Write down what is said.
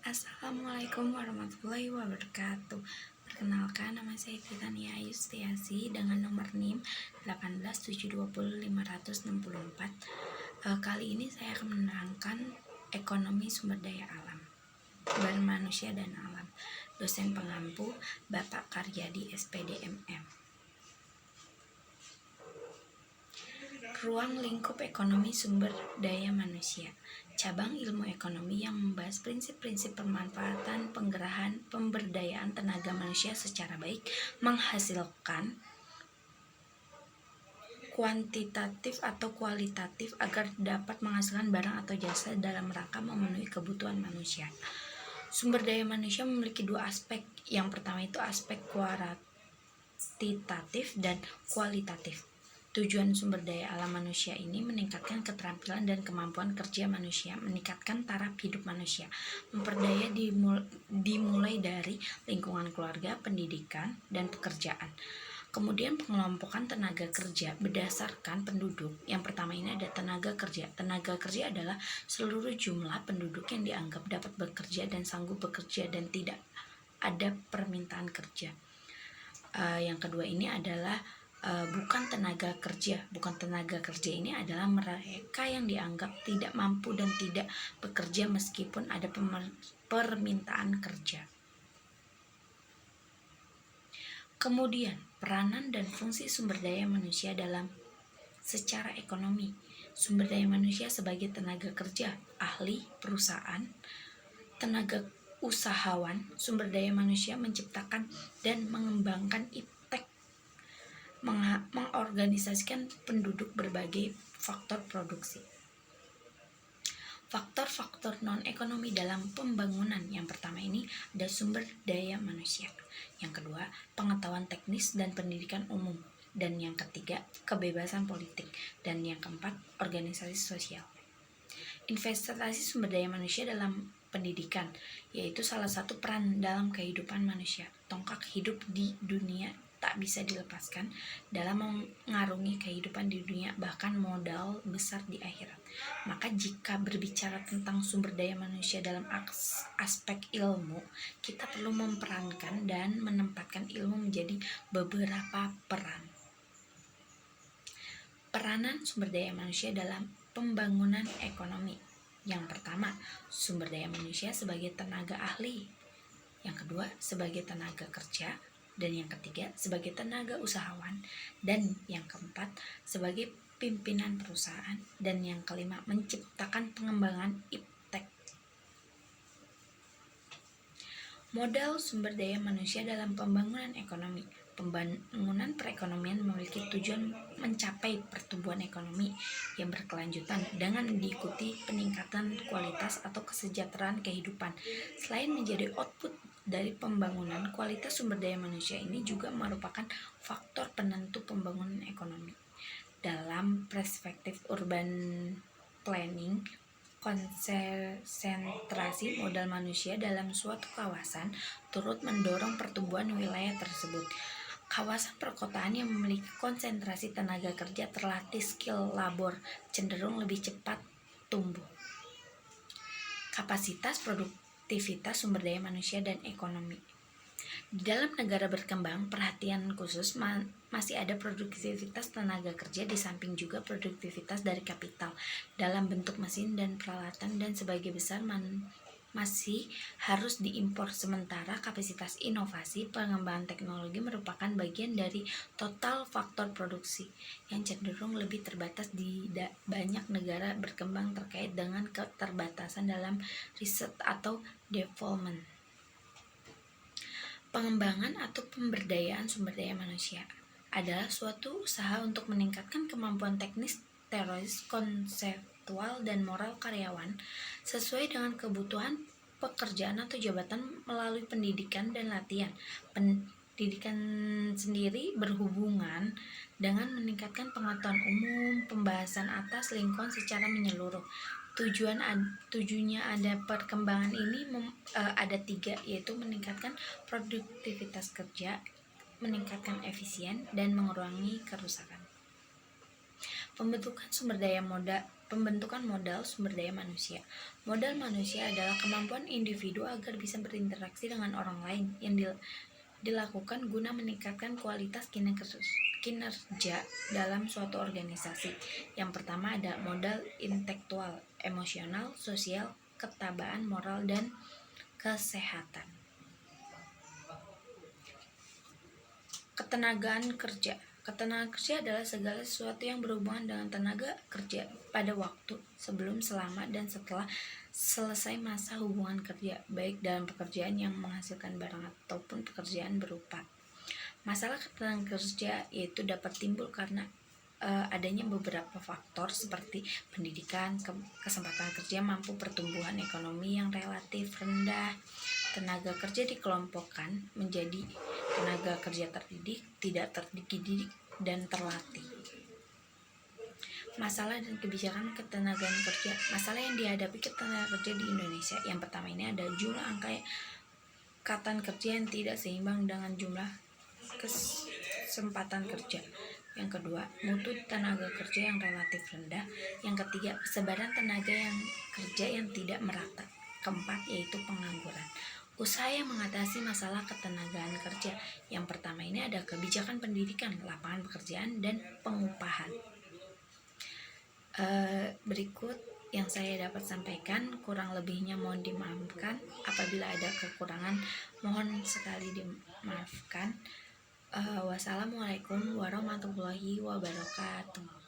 Assalamualaikum warahmatullahi wabarakatuh. Perkenalkan, nama saya Fitania Yustiasi dengan nomor NIM 1870564. Kali ini saya akan menerangkan ekonomi sumber daya alam, bermanusia dan alam. Dosen pengampu Bapak Karyadi SPD MM. Ruang lingkup ekonomi sumber daya manusia, cabang ilmu ekonomi yang membahas prinsip-prinsip pemanfaatan, penggerahan, pemberdayaan tenaga manusia secara baik, menghasilkan kuantitatif atau kualitatif agar dapat menghasilkan barang atau jasa dalam rangka memenuhi kebutuhan manusia. Sumber daya manusia memiliki dua aspek. Yang pertama itu aspek kuantitatif dan kualitatif. Tujuan sumber daya alam manusia ini meningkatkan keterampilan dan kemampuan kerja manusia, meningkatkan taraf hidup manusia, memperdaya dimulai dari lingkungan keluarga, pendidikan, dan pekerjaan. Kemudian pengelompokan tenaga kerja berdasarkan penduduk. Yang pertama ini ada tenaga kerja. Tenaga kerja adalah seluruh jumlah penduduk yang dianggap dapat bekerja dan sanggup bekerja dan tidak ada permintaan kerja. Yang kedua ini adalah bukan tenaga kerja. Bukan tenaga kerja ini adalah mereka yang dianggap tidak mampu dan tidak bekerja meskipun ada permintaan kerja. Kemudian, peranan dan fungsi sumber daya manusia dalam secara ekonomi. Sumber daya manusia sebagai tenaga kerja, ahli perusahaan, tenaga usahawan. Sumber daya manusia menciptakan dan mengembangkan mengorganisasikan penduduk berbagai faktor produksi. Faktor-faktor non-ekonomi dalam pembangunan. Yang pertama ini ada sumber daya manusia. Yang kedua, pengetahuan teknis dan pendidikan umum. Dan yang ketiga, kebebasan politik. Dan yang keempat, organisasi sosial. Investasi sumber daya manusia dalam pendidikan, yaitu salah satu peran dalam kehidupan manusia. Tonggak hidup di dunia tak bisa dilepaskan dalam mengarungi kehidupan di dunia, bahkan modal besar di akhirat. Maka jika berbicara tentang sumber daya manusia dalam aspek ilmu, kita perlu memperankan dan menempatkan ilmu menjadi beberapa peran. Peranan sumber daya manusia dalam pembangunan ekonomi. Yang pertama, sumber daya manusia sebagai tenaga ahli. Yang kedua, sebagai tenaga kerja. Dan yang ketiga, sebagai tenaga usahawan. Dan yang keempat, sebagai pimpinan perusahaan. Dan yang kelima, menciptakan pengembangan iptek. Modal sumber daya manusia dalam pembangunan ekonomi. Pembangunan perekonomian memiliki tujuan mencapai pertumbuhan ekonomi yang berkelanjutan dengan diikuti peningkatan kualitas atau kesejahteraan kehidupan. Selain menjadi output dari pembangunan, kualitas sumber daya manusia ini juga merupakan faktor penentu pembangunan ekonomi. Dalam perspektif urban planning, konsentrasi modal manusia dalam suatu kawasan turut mendorong pertumbuhan wilayah tersebut. Kawasan perkotaan yang memiliki konsentrasi tenaga kerja terlatih skill labor cenderung lebih cepat tumbuh. Kapasitas produktivitas sumber daya manusia dan ekonomi. Di dalam negara berkembang, perhatian khusus masih ada produktivitas tenaga kerja di samping juga produktivitas dari kapital dalam bentuk mesin dan peralatan, dan sebagai besar masih harus diimpor. Sementara kapasitas inovasi pengembangan teknologi merupakan bagian dari total faktor produksi yang cenderung lebih terbatas di banyak negara berkembang terkait dengan keterbatasan dalam riset atau development. Pengembangan atau pemberdayaan sumber daya manusia adalah suatu usaha untuk meningkatkan kemampuan teknis, teoris, konseptual, dan moral karyawan sesuai dengan kebutuhan pekerjaan atau jabatan melalui pendidikan dan latihan. Pendidikan sendiri berhubungan dengan meningkatkan pengetahuan umum, pembahasan atas lingkungan secara menyeluruh. Tujuannya ada perkembangan ini ada 3, yaitu meningkatkan produktivitas kerja, meningkatkan efisien, dan mengurangi kerusakan. Pembentukan sumber daya Pembentukan modal sumber daya manusia. Modal manusia adalah kemampuan individu agar bisa berinteraksi dengan orang lain yang dilakukan guna meningkatkan kualitas kinerja dalam suatu organisasi. Yang pertama ada modal intelektual, emosional, sosial, ketabaan, moral, dan kesehatan. Ketenagaan kerja. Ketenagaan kerja adalah segala sesuatu yang berhubungan dengan tenaga kerja pada waktu, sebelum, selama, dan setelah selesai masa hubungan kerja, baik dalam pekerjaan yang menghasilkan barang ataupun pekerjaan berupa. Masalah ketenagaan kerja yaitu dapat timbul karena adanya beberapa faktor seperti pendidikan, kesempatan kerja, mampu pertumbuhan ekonomi yang relatif rendah. Tenaga kerja dikelompokkan menjadi tenaga kerja terdidik, tidak terdidik, dan terlatih. Masalah dan kebijakan ketenagaan kerja. Masalah yang dihadapi ketenaga kerja di Indonesia. Yang pertama ini ada jumlah angkatan kerja yang tidak seimbang dengan jumlah kesempatan kerja. Yang kedua, mutu tenaga kerja yang relatif rendah. Yang ketiga, persebaran tenaga kerja yang tidak merata. Keempat, yaitu pengangguran. Usaha yang mengatasi masalah ketenagaan kerja. Yang pertama ini ada kebijakan pendidikan, lapangan pekerjaan, dan pengupahan. Berikut yang saya dapat sampaikan, kurang lebihnya mohon dimaafkan. Apabila ada kekurangan, mohon sekali dimaafkan. Wassalamualaikum warahmatullahi wabarakatuh.